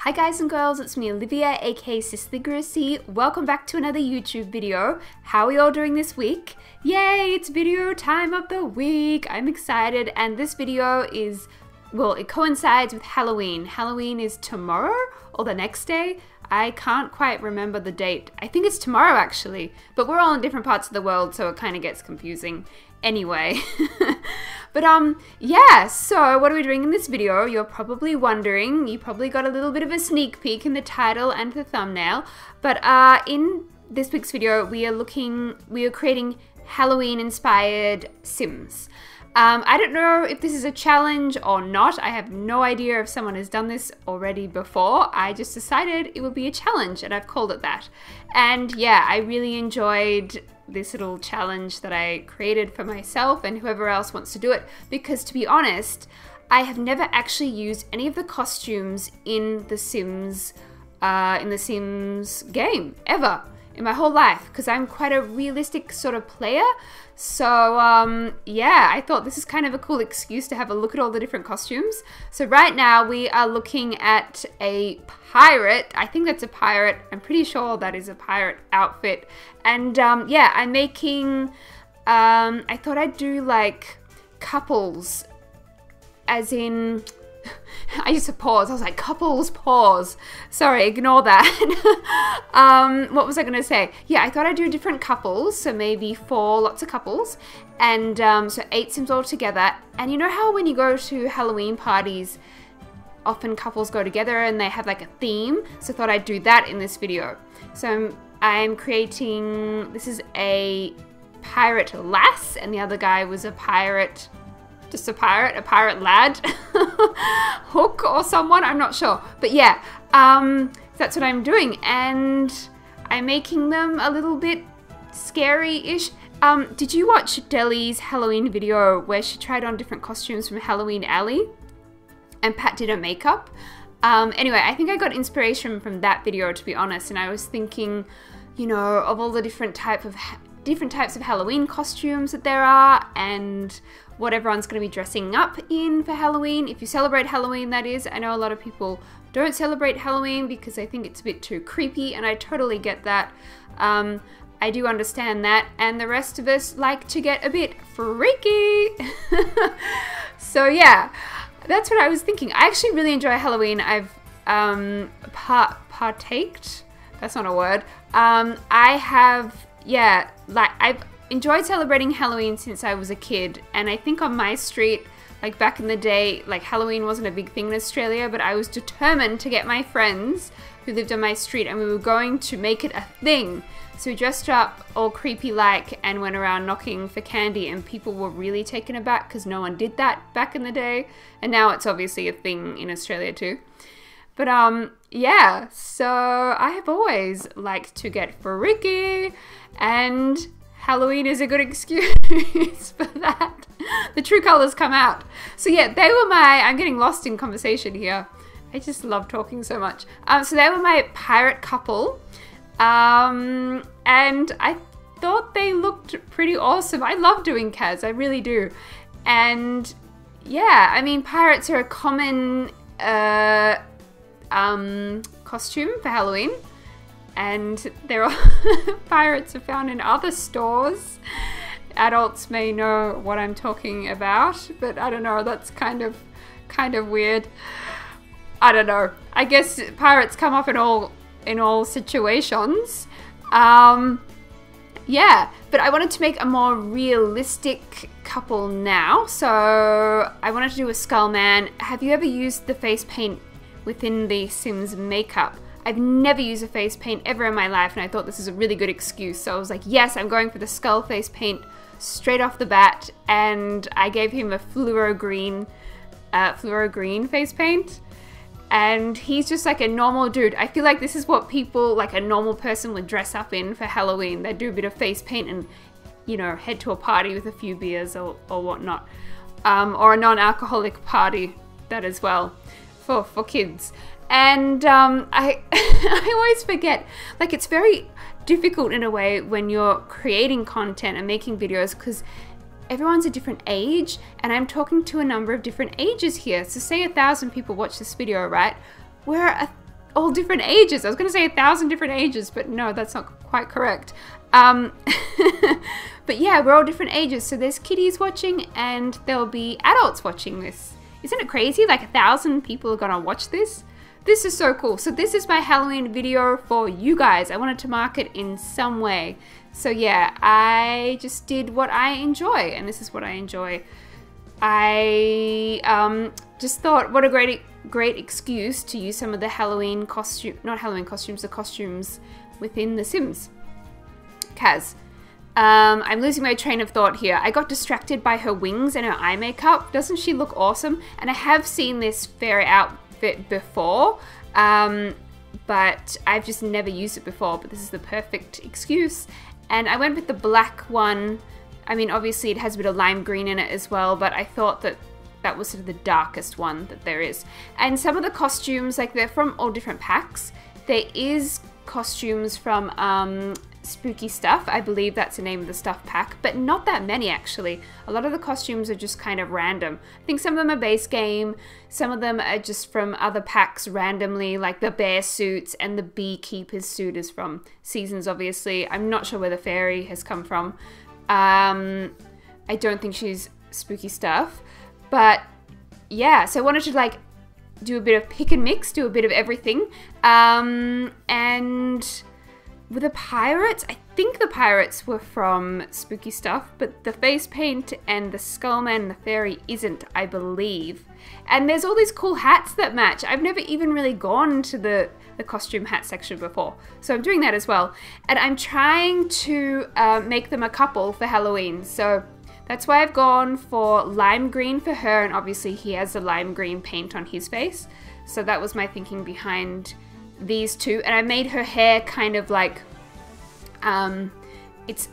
Hi guys and girls, it's me Olivia, aka Sisligracy. Welcome back to another YouTube video. How are we all doing this week? Yay, it's video time of the week. I'm excited, and this video is, well, it coincides with Halloween. Halloween is tomorrow or the next day. I can't quite remember the date. I think it's tomorrow actually, but we're all in different parts of the world, so it kind of gets confusing. Anyway, but yeah, so what are we doing in this video? You're probably wondering. You probably got a little bit of a sneak peek in the title and the thumbnail, but in this week's video we are creating Halloween inspired Sims. I don't know if this is a challenge or not. I have no idea if someone has done this already before. I just decided it would be a challenge and I've called it that. And yeah, I really enjoyed this little challenge that I created for myself and whoever else wants to do it, because to be honest, I have never actually used any of the costumes in the Sims game ever in my whole life, because I'm quite a realistic sort of player. So yeah, I thought this is kind of a cool excuse to have a look at all the different costumes. So right now we are looking at a pirate. I think that's a pirate. I'm pretty sure that is a pirate outfit. And yeah, I'm making, I thought I'd do like couples, as in, I used to pause. I was like, couples, pause. Sorry, ignore that. What was I going to say? Yeah, I thought I'd do different couples. So maybe 4 lots of couples. And so 8 Sims all together. And you know how when you go to Halloween parties, often couples go together and they have like a theme? So I thought I'd do that in this video. So I'm creating, this is a pirate lass. And the other guy was a pirate, just a pirate lad, Hook or someone, I'm not sure. But yeah, that's what I'm doing, and I'm making them a little bit scary-ish. Did you watch Deli's Halloween video where she tried on different costumes from Halloween Alley and Pat did her makeup? Anyway, I think I got inspiration from that video, to be honest, and I was thinking, you know, of all the different types of Halloween costumes that there are, and what everyone's going to be dressing up in for Halloween. If you celebrate Halloween, that is. I know a lot of people don't celebrate Halloween because they think it's a bit too creepy, and I totally get that. I do understand that, and the rest of us like to get a bit freaky. So yeah, that's what I was thinking. I actually really enjoy Halloween. I've partaked. That's not a word. I have, yeah, like I've enjoyed celebrating Halloween since I was a kid, and I think on my street, like back in the day, like Halloween wasn't a big thing in Australia, but I was determined to get my friends who lived on my street, and we were going to make it a thing. So we dressed up all creepy like and went around knocking for candy, and people were really taken aback because no one did that back in the day, and now it's obviously a thing in Australia too. But yeah, so I have always liked to get freaky, and Halloween is a good excuse for that. The true colors come out. So yeah, they were my, I'm getting lost in conversation here. I just love talking so much. So they were my pirate couple. And I thought they looked pretty awesome. I love doing Kaz, I really do. And yeah, I mean, pirates are a common costume for Halloween. And there are pirates are found in other stores. Adults may know what I'm talking about, but I don't know, that's kind of weird. I don't know. I guess pirates come up in all situations. Yeah, but I wanted to make a more realistic couple now. So I wanted to do a skull man. Have you ever used the face paint within the Sims makeup? I've never used a face paint ever in my life, and I thought this is a really good excuse. So I was like, yes, I'm going for the skull face paint straight off the bat, and I gave him a fluoro green face paint, and he's just like a normal dude. I feel like this is what people, like a normal person, would dress up in for Halloween. They'd do a bit of face paint and, you know, head to a party with a few beers or whatnot, or a non-alcoholic party, that as well, for kids. And I always forget, like, it's very difficult in a way when you're creating content and making videos, because everyone's a different age, and I'm talking to a number of different ages here. So say 1,000 people watch this video, right? We're all different ages. I was going to say 1,000 different ages, but no, that's not quite correct. But yeah, we're all different ages. So there's kiddies watching and there'll be adults watching this. Isn't it crazy? Like 1,000 people are going to watch this. This is so cool. So this is my Halloween video for you guys. I wanted to mark it in some way. So yeah, I just did what I enjoy, and this is what I enjoy. I just thought what a great excuse to use some of the Halloween costume, not Halloween costumes, the costumes within The Sims. Kaz. I'm losing my train of thought here. I got distracted by her wings and her eye makeup. Doesn't she look awesome? And I have seen this fairy outfit before, but I've just never used it before, but this is the perfect excuse. And I went with the black one. I mean, obviously it has a bit of lime green in it as well, but I thought that that was sort of the darkest one that there is. And some of the costumes, like they're from all different packs. There is costumes from Spooky Stuff. I believe that's the name of the stuff pack, but not that many actually. A lot of the costumes are just kind of random. I think some of them are base game, some of them are just from other packs randomly, like the bear suits, and the beekeeper's suit is from Seasons, obviously. I'm not sure where the fairy has come from. I don't think she's Spooky Stuff, but yeah, so I wanted to like do a bit of pick and mix, do a bit of everything, and with the pirates, I think the pirates were from Spooky Stuff, but the face paint and the skullman and the fairy isn't, I believe. And there's all these cool hats that match. I've never even really gone to the costume hat section before, so I'm doing that as well. And I'm trying to make them a couple for Halloween, so that's why I've gone for lime green for her, and obviously he has the lime green paint on his face. So that was my thinking behind these two. And I made her hair kind of like, it's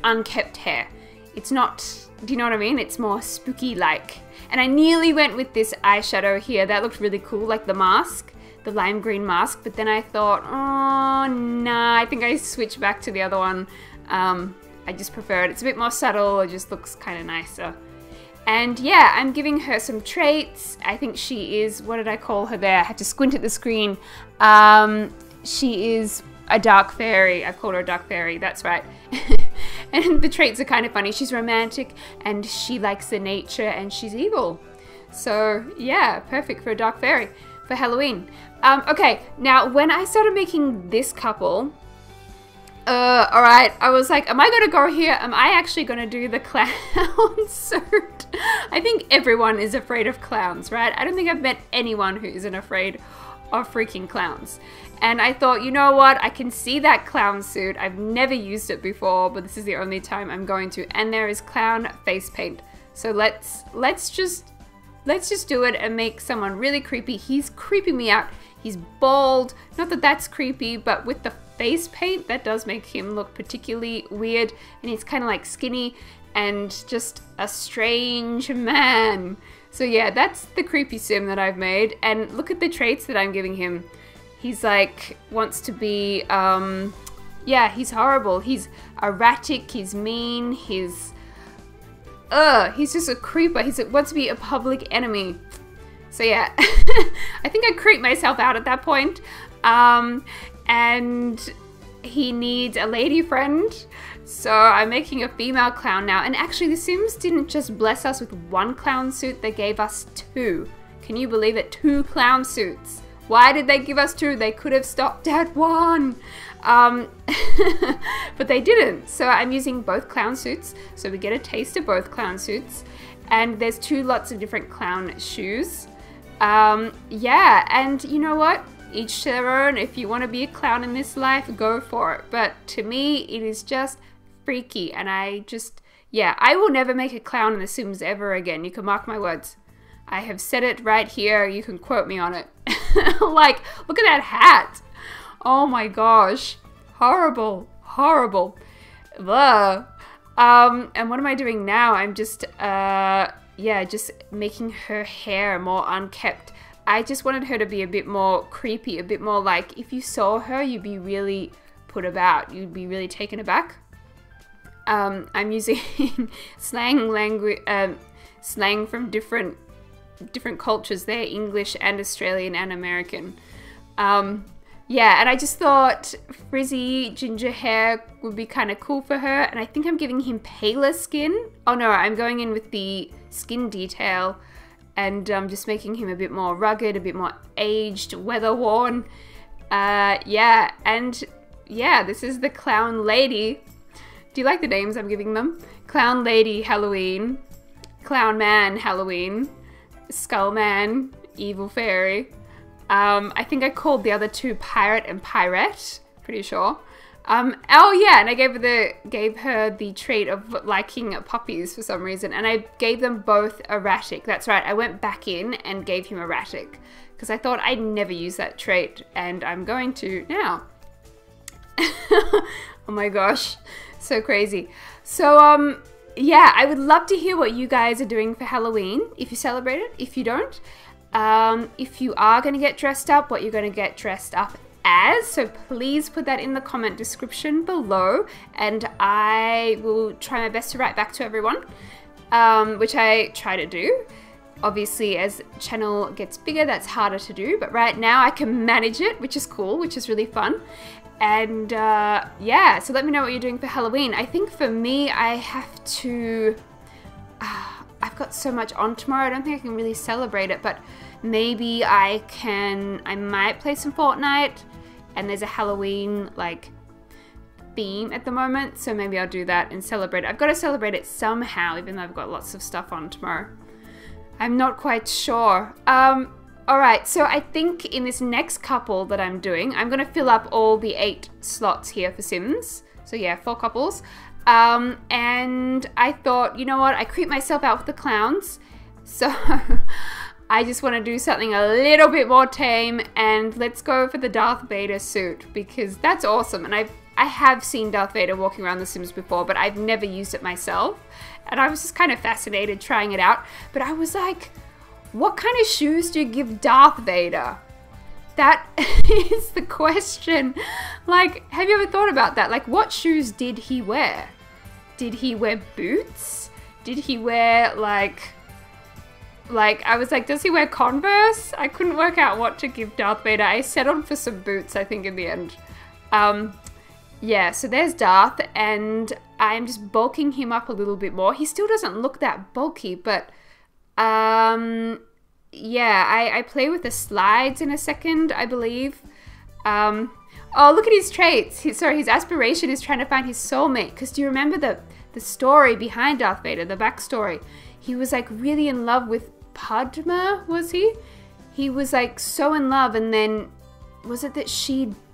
unkept hair. It's not, do you know what I mean? It's more spooky like. And I nearly went with this eyeshadow here. That looked really cool, like the mask, the lime green mask. But then I thought, oh, nah, I think I switched back to the other one. I just prefer it. It's a bit more subtle. It just looks kind of nicer. And yeah, I'm giving her some traits. I think she is, what did I call her there? I had to squint at the screen. She is a dark fairy. I've called her a dark fairy, that's right. And the traits are kind of funny. She's romantic and she likes the nature and she's evil. So yeah, perfect for a dark fairy for Halloween. Okay, now when I started making this couple, alright, I was like, am I gonna go here? Am I actually gonna do the clown suit? I think everyone is afraid of clowns, right? I don't think I've met anyone who isn't afraid of freaking clowns. And I thought, you know what? I can see that clown suit. I've never used it before, but this is the only time I'm going to. And there is clown face paint. So let's just do it and make someone really creepy. He's creeping me out. He's bald. Not that that's creepy, but with the face paint, that does make him look particularly weird. And he's kind of like skinny and just a strange man. So yeah, that's the creepy sim that I've made. And look at the traits that I'm giving him. He's like, wants to be, yeah, he's horrible. He's erratic, he's mean, he's just a creeper. He wants to be a public enemy. So yeah, I think I creeped myself out at that point. And he needs a lady friend. So I'm making a female clown now. And actually the Sims didn't just bless us with one clown suit, they gave us two. Can you believe it? 2 clown suits. Why did they give us 2? They could have stopped at 1. But they didn't. So I'm using both clown suits. So we get a taste of both clown suits. And there's 2 lots of different clown shoes. Yeah, and you know what? Each their own. If you want to be a clown in this life, go for it. But to me, it is just freaky. And yeah, I will never make a clown in The Sims ever again. You can mark my words. I have said it right here. You can quote me on it. Like, look at that hat. Oh my gosh. Horrible. Horrible. Ugh. And what am I doing now? I'm just, yeah, just making her hair more unkept. I just wanted her to be a bit more creepy, a bit more like, if you saw her, you'd be really put about. You'd be really taken aback. I'm using slang language, slang from different cultures there, English and Australian and American. Yeah, and I just thought frizzy ginger hair would be kind of cool for her. And I think I'm giving him paler skin. Oh no, I'm going in with the skin detail and just making him a bit more rugged, a bit more aged, weather-worn. Yeah, and yeah, this is the Clown Lady. Do you like the names I'm giving them? Clown Lady Halloween, Clown Man Halloween, Skull Man, Evil Fairy. I think I called the other two Pirate and Pirate, pretty sure. Oh yeah, and I gave her the trait of liking puppies for some reason, and I gave them both erratic. That's right, I went back in and gave him erratic because I thought I'd never use that trait, and I'm going to now. Oh my gosh, so crazy. So yeah, I would love to hear what you guys are doing for Halloween, if you celebrate it, if you don't. If you are going to get dressed up, what you're going to get dressed up as. So please put that in the comment description below, and I will try my best to write back to everyone, which I try to do. Obviously, as the channel gets bigger, that's harder to do, but right now I can manage it, which is cool, which is really fun. And yeah, so let me know what you're doing for Halloween. I think for me, I have to... I've got so much on tomorrow, I don't think I can really celebrate it, but maybe I might play some Fortnite, and there's a Halloween, like, theme at the moment, so maybe I'll do that and celebrate it. I've got to celebrate it somehow, even though I've got lots of stuff on tomorrow. I'm not quite sure. Alright, so I think in this next couple that I'm doing, I'm going to fill up all the 8 slots here for Sims. So yeah, 4 couples. And I thought, you know what, I creeped myself out with the clowns, so I just want to do something a little bit more tame, and let's go for the Darth Vader suit, because that's awesome. And I have seen Darth Vader walking around The Sims before, but I've never used it myself, and I was just kind of fascinated trying it out. But I was like, what kind of shoes do you give Darth Vader? That is the question. Like, have you ever thought about that? Like, what shoes did he wear? Did he wear boots? Did he wear, like, I was like, does he wear Converse? I couldn't work out what to give Darth Vader. I settled for some boots, I think, in the end. Yeah, so there's Darth, and I'm just bulking him up a little bit more. He still doesn't look that bulky, but, yeah, I play with the slides in a second, I believe. Oh, look at his traits. His aspiration is trying to find his soulmate. Because do you remember the story behind Darth Vader, the backstory? He was like really in love with Padma, was he? He was like so in love, and then was it that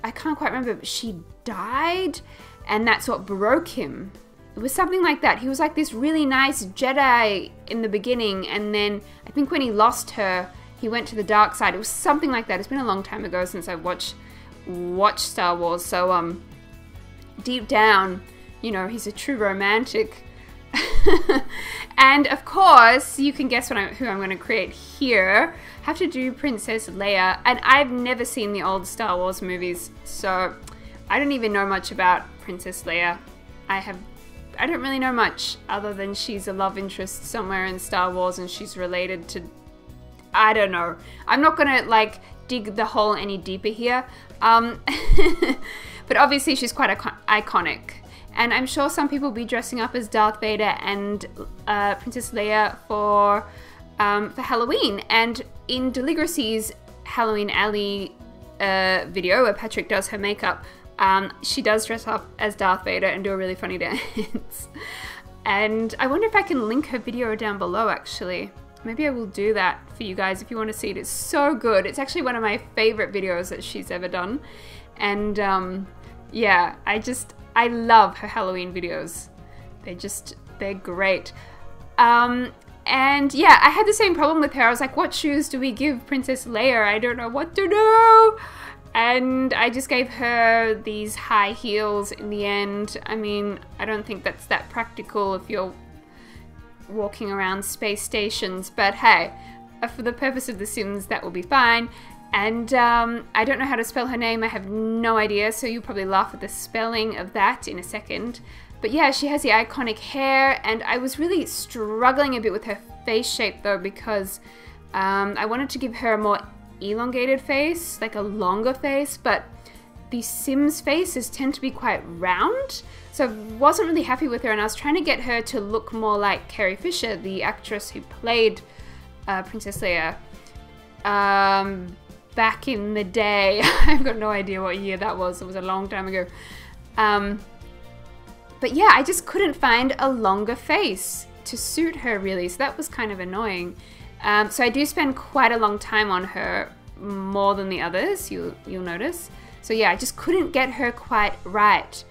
I can't quite remember, but she died, and that's what broke him. It was something like that. He was like this really nice Jedi in the beginning, and then I think when he lost her, he went to the dark side. It was something like that. It's been a long time ago since I watched Star Wars, so deep down, you know, he's a true romantic. And of course, you can guess who I'm going to create here. Have to do Princess Leia, and I've never seen the old Star Wars movies, so I don't even know much about Princess Leia. I don't really know much other than she's a love interest somewhere in Star Wars, and she's related to, I don't know. I'm not gonna like dig the hole any deeper here, but obviously she's quite iconic, and I'm sure some people will be dressing up as Darth Vader and Princess Leia for Halloween. And in Sisligracy's Halloween Alley video where Patrick does her makeup, she does dress up as Darth Vader and do a really funny dance. And I wonder if I can link her video down below, actually. Maybe I will do that for you guys if you want to see it. It's so good. It's actually one of my favorite videos that she's ever done. And yeah, I love her Halloween videos. They're great. And yeah, I had the same problem with her. I was like, what shoes do we give Princess Leia? I don't know what to do. And I just gave her these high heels in the end. I mean, I don't think that's that practical if you're walking around space stations, but hey, for the purpose of The Sims, that will be fine. And I don't know how to spell her name. I have no idea, so you'll probably laugh at the spelling of that in a second. But yeah, she has the iconic hair, and I was really struggling a bit with her face shape though, because I wanted to give her a more elongated face, like a longer face, but the Sims faces tend to be quite round. So I wasn't really happy with her, and I was trying to get her to look more like Carrie Fisher, the actress who played Princess Leia back in the day. I've got no idea what year that was. It was a long time ago. But yeah, I just couldn't find a longer face to suit her really, so that was kind of annoying. So I do spend quite a long time on her, more than the others, you'll notice. So yeah, I just couldn't get her quite right.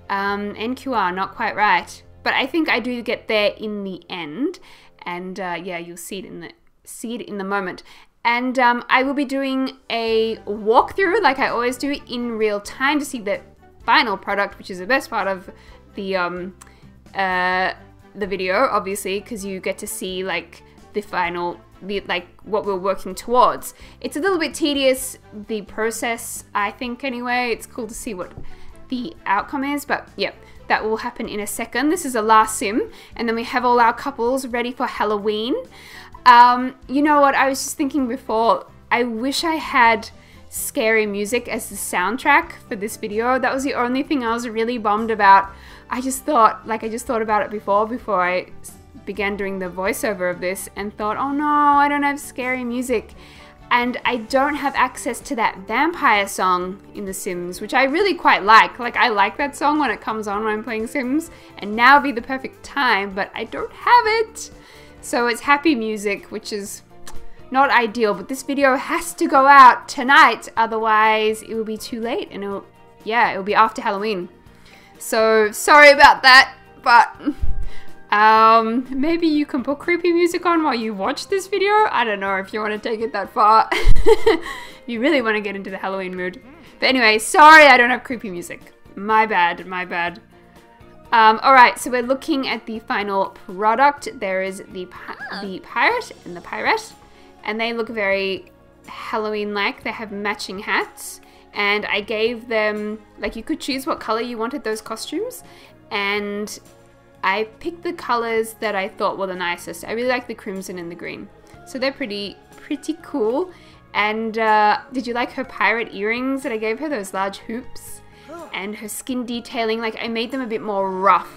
NQR, not quite right. But I think I do get there in the end. And yeah, you'll see it in the moment. And I will be doing a walkthrough, like I always do, in real time to see the final product, which is the best part of the video, obviously, because you get to see like the final, like what we're working towards. It's a little bit tedious, the process, I think, anyway. It's cool to see what the outcome is, but yeah, that will happen in a second. This is a last sim, and then we have all our couples ready for Halloween. You know what, I was just thinking before, I wish I had scary music as the soundtrack for this video. That was the only thing I was really bummed about. I just thought about it before I began doing the voiceover of this, and thought, oh no, I don't have scary music. And I don't have access to that vampire song in The Sims, which I really quite like. Like, I like that song when it comes on when I'm playing Sims, and now would be the perfect time, but I don't have it. So it's happy music, which is not ideal, but this video has to go out tonight, otherwise it will be too late, and it'll be after Halloween. So sorry about that, but maybe you can put creepy music on while you watch this video. I don't know if you want to take it that far. You really want to get into the Halloween mood. But anyway, sorry I don't have creepy music. My bad, my bad. Alright, so we're looking at the final product. There is the pirate and the pirate, and they look very Halloween-like. They have matching hats, and I gave them, like, you could choose what color you wanted those costumes, and I picked the colors that I thought were the nicest. I really like the crimson and the green. So they're pretty cool. And did you like her pirate earrings that I gave her, those large hoops? And her skin detailing, like I made them a bit more rough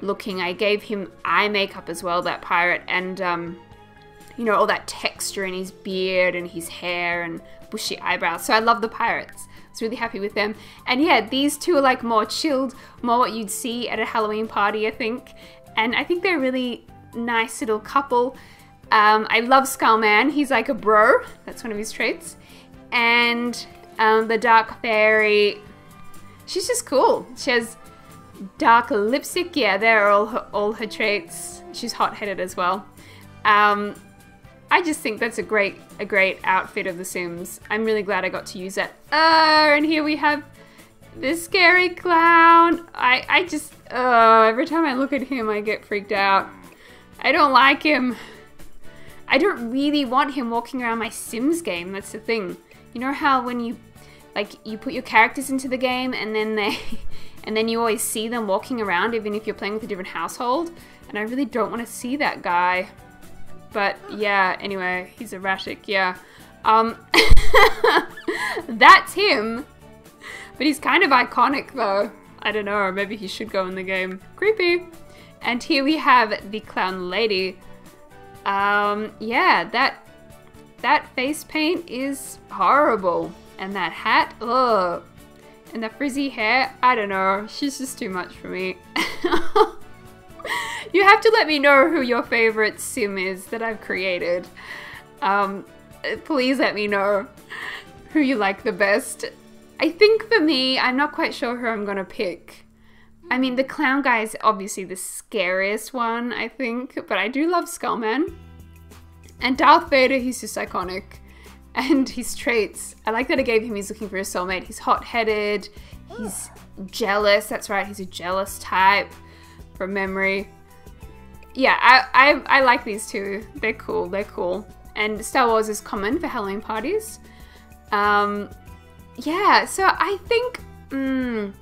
looking. I gave him eye makeup as well, that pirate, and you know, all that texture in his beard and his hair and bushy eyebrows. So I love the pirates. I was really happy with them. And yeah, these two are like more chilled, more what you'd see at a Halloween party, I think. And I think they're a really nice little couple. I love Skullman. He's like a bro. That's one of his traits. And the dark fairy, she's just cool. She has dark lipstick. Yeah, they're all her traits. She's hot-headed as well. I just think that's a great outfit of The Sims. I'm really glad I got to use that. And here we have this scary clown. I just, every time I look at him, I get freaked out. I don't like him. I don't really want him walking around my Sims game. That's the thing. You know how when you put your characters into the game, and then you always see them walking around, even if you're playing with a different household. And I really don't want to see that guy. But yeah, anyway, he's erratic, yeah. That's him. But he's kind of iconic though. I don't know, maybe he should go in the game. Creepy. And here we have the clown lady. Yeah, that face paint is horrible. And that hat, ugh. And the frizzy hair, I don't know. She's just too much for me. You have to let me know who your favorite sim is that I've created. Please let me know who you like the best. I think for me, I'm not quite sure who I'm gonna pick. I mean, the clown guy is obviously the scariest one, I think, but I do love Skullman. And Darth Vader, he's just iconic. And his traits, I like that I gave him, he's looking for a soulmate. He's hot-headed, he's jealous, that's right, he's a jealous type from memory. Yeah, I like these two. They're cool, they're cool. And Star Wars is common for Halloween parties. Yeah, so I think I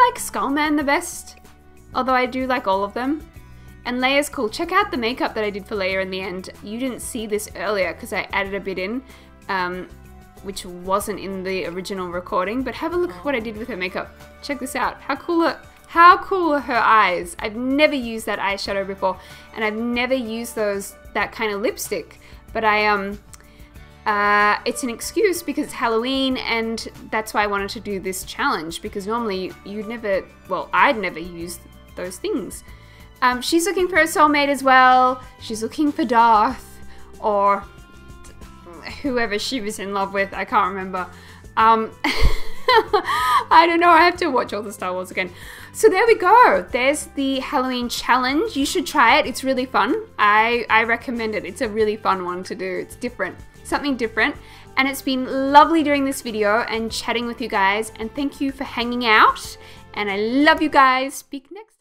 like Skullman the best, although I do like all of them. And Leia's cool. Check out the makeup that I did for Leia in the end. You didn't see this earlier because I added a bit in, which wasn't in the original recording, but have a look at what I did with her makeup. Check this out. How cool are her eyes? I've never used that eyeshadow before, and I've never used that kind of lipstick, but it's an excuse because it's Halloween, and that's why I wanted to do this challenge, because normally I'd never use those things. She's looking for a soulmate as well. She's looking for Darth, or whoever she was in love with. I can't remember. I don't know. I have to watch all the Star Wars again. So there we go. There's the Halloween challenge. You should try it. It's really fun. I recommend it. It's a really fun one to do. It's different. Something different. And it's been lovely doing this video and chatting with you guys. And thank you for hanging out. And I love you guys. Speak next.